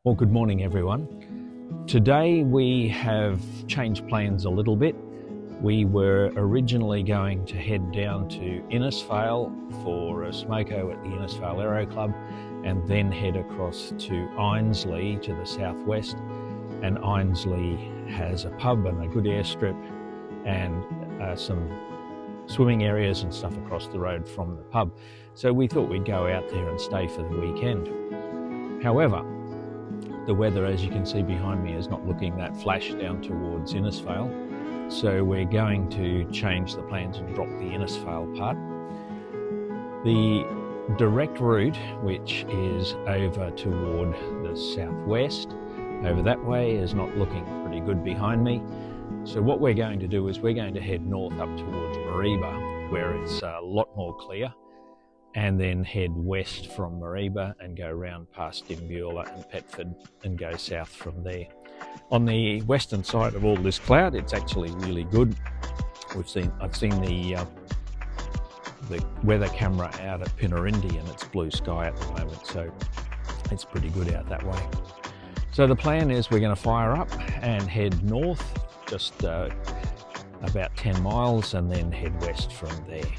Well, good morning everyone. Today we have changed plans a little bit. We were originally going to head down to Einasleigh for a smoko at the Atherton Aero Club and then head across to Einasleigh to the southwest. And Einasleigh has a pub and a good airstrip and some swimming areas and stuff across the road from the pub. So we thought we'd go out there and stay for the weekend. However, the weather, as you can see behind me, is not looking that flash down towards Einasleigh. So we're going to change the plans and drop the Einasleigh part. The direct route, which is over toward the southwest, over that way, is not looking pretty good behind me. So what we're going to do is we're going to head north up towards Mareeba, where it's a lot more clear, and then head west from Mareeba and go round past Dimbula and Petford and go south from there. On the western side of all this cloud, it's actually really good. I've seen the weather camera out at Pinarindi and it's blue sky at the moment, so it's pretty good out that way. So the plan is we're going to fire up and head north just about 10 miles and then head west from there.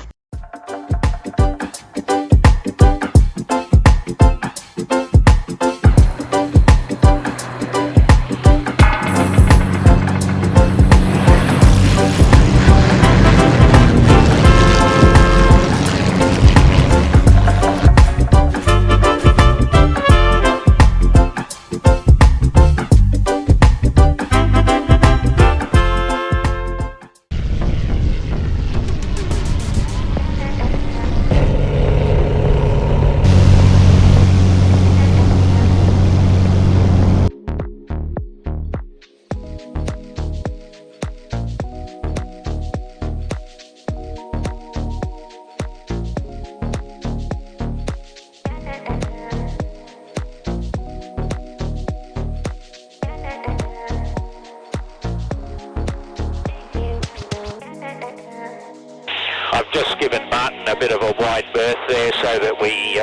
I've just given Martin a bit of a wide berth there so that we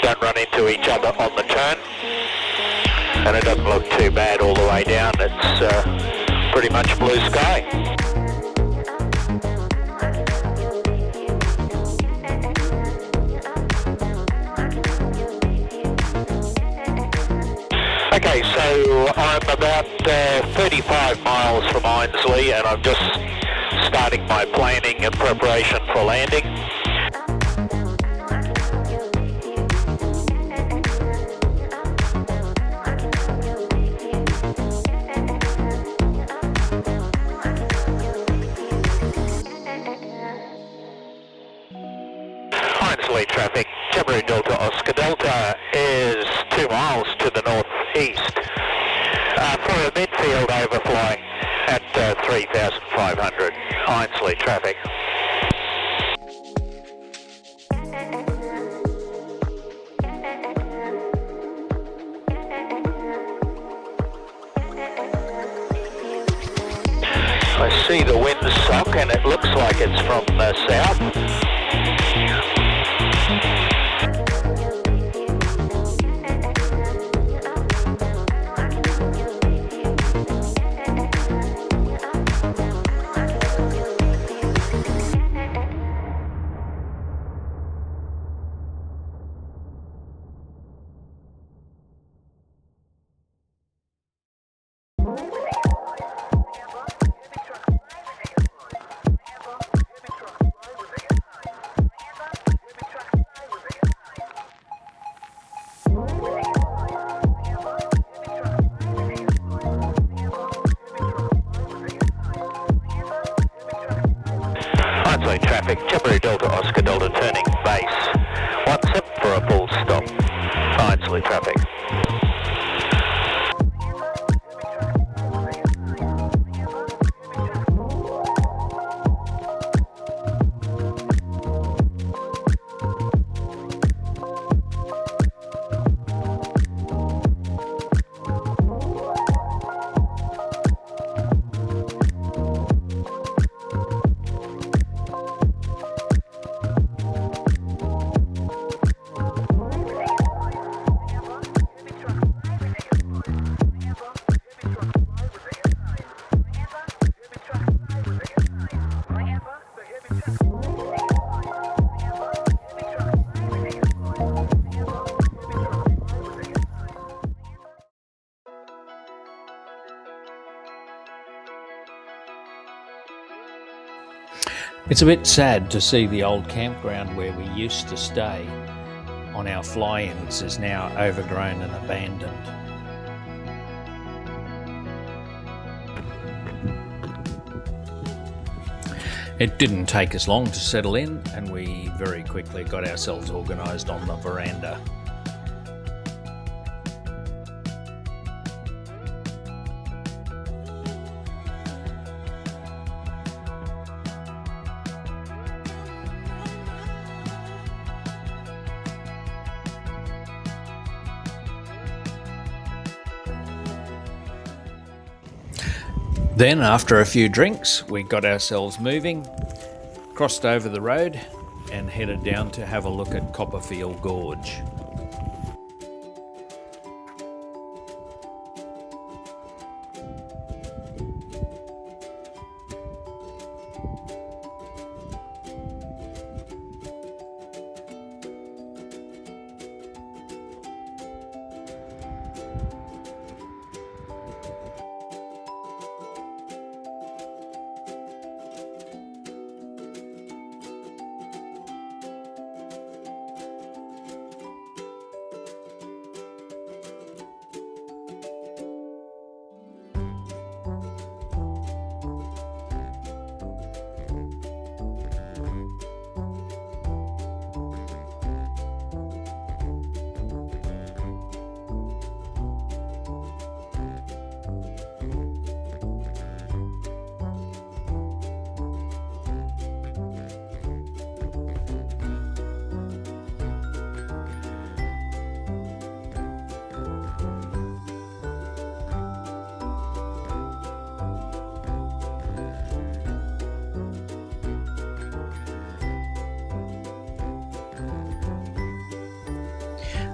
don't run into each other on the turn. And it doesn't look too bad all the way down. It's pretty much blue sky. Okay, so I'm about 35 miles from Einasleigh and I'm just starting my planning and preparation for landing. Einasleigh traffic, Jabirus Delta Oscar Delta is 2 miles to the northeast for a midfield overfly at 3,500. Einasleigh traffic. I see the wind sock and it looks like it's from the south. Einasleigh traffic, Jabirus Delta Oscar Delta turning base. 17 for a full stop. Einasleigh traffic. It's a bit sad to see the old campground where we used to stay on our fly-ins is now overgrown and abandoned. It didn't take us long to settle in, and we very quickly got ourselves organised on the veranda. Then, after a few drinks, we got ourselves moving, crossed over the road and headed down to have a look at Copperfield Gorge.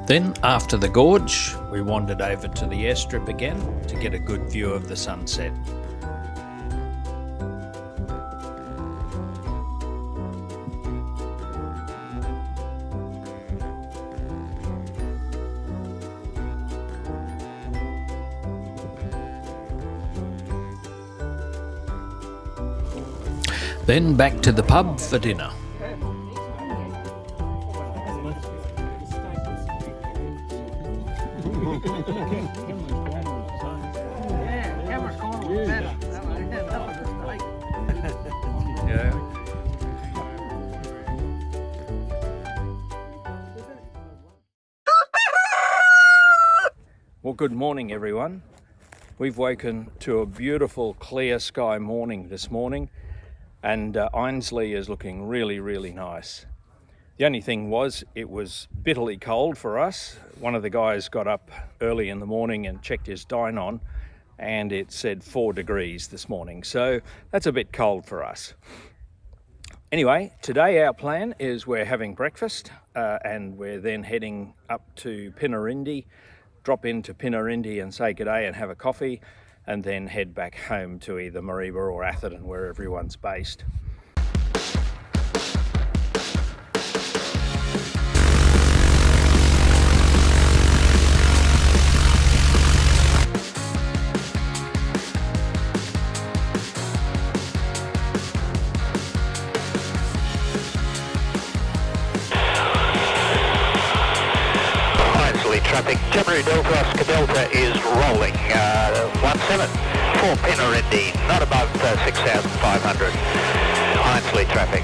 Then, after the gorge, we wandered over to the airstrip again to get a good view of the sunset. Then back to the pub for dinner. Well, good morning everyone. We've woken to a beautiful clear sky morning this morning, and Einasleigh is looking really nice. The only thing was, it was bitterly cold for us. One of the guys got up early in the morning and checked his dynon, and it said 4 degrees this morning, so that's a bit cold for us. Anyway, today our plan is we're having breakfast and we're then heading up to Pinarindi, drop into Pinarindi and say g'day and have a coffee, and then head back home to either Mareeba or Atherton, where everyone's based. Traffic, Jabirus Delta, Oscar Delta is rolling, 17 for Pinarindi, not above 6,500, Einasleigh traffic.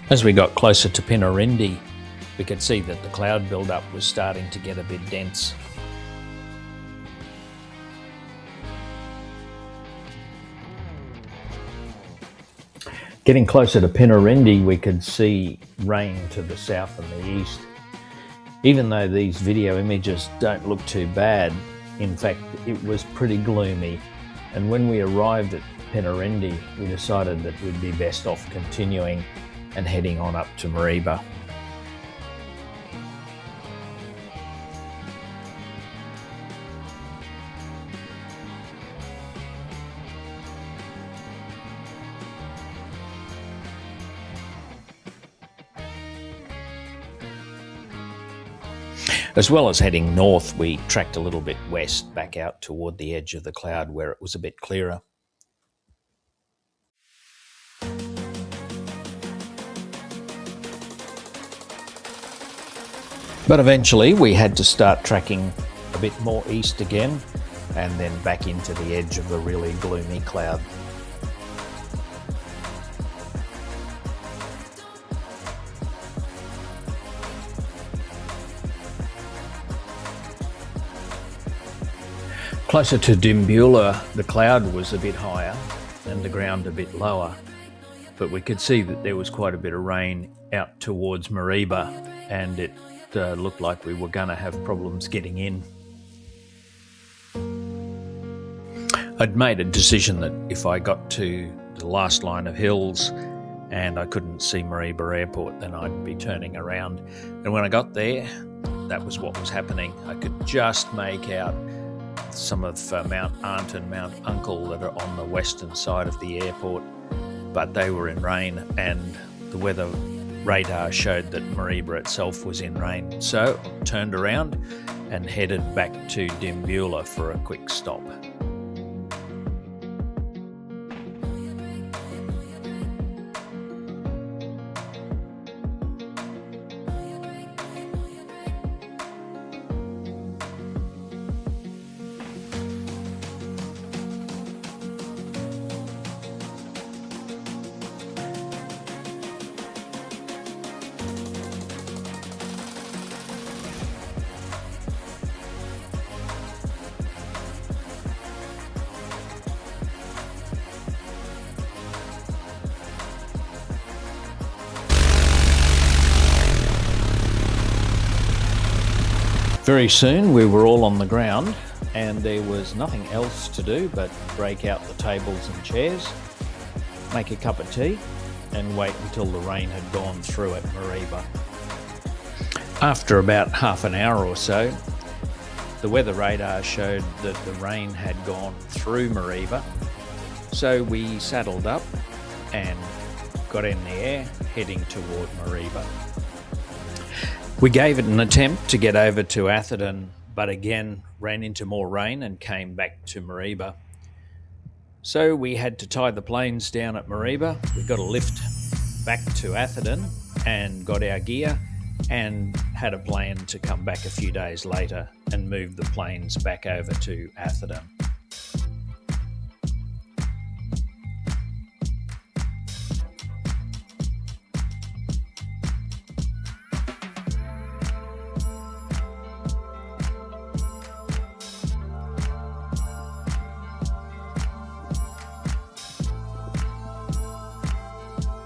As we got closer to Pinarindi, we could see that the cloud build-up was starting to get a bit dense. Getting closer to Pinarindi, we could see rain to the south and the east. Even though these video images don't look too bad, in fact, it was pretty gloomy. And when we arrived at Pinarindi, we decided that we'd be best off continuing and heading on up to Mareeba. As well as heading north, we tracked a little bit west back out toward the edge of the cloud where it was a bit clearer. But eventually we had to start tracking a bit more east again and then back into the edge of the really gloomy cloud. Closer to Dimbula, the cloud was a bit higher and the ground a bit lower, but we could see that there was quite a bit of rain out towards Mareeba, and it looked like we were going to have problems getting in. I'd made a decision that if I got to the last line of hills and I couldn't see Mareeba Airport, then I'd be turning around. And when I got there, that was what was happening. I could just make out some of Mount Aunt and Mount Uncle that are on the western side of the airport, but they were in rain, and the weather radar showed that Mareeba itself was in rain. So I turned around and headed back to Dimbula for a quick stop. Very soon we were all on the ground and there was nothing else to do but break out the tables and chairs, make a cup of tea and wait until the rain had gone through at Mareeba. After about half an hour or so, the weather radar showed that the rain had gone through Mareeba, so we saddled up and got in the air heading toward Mareeba. We gave it an attempt to get over to Atherton, but again ran into more rain and came back to Mareeba. So we had to tie the planes down at Mareeba. We got a lift back to Atherton and got our gear and had a plan to come back a few days later and move the planes back over to Atherton.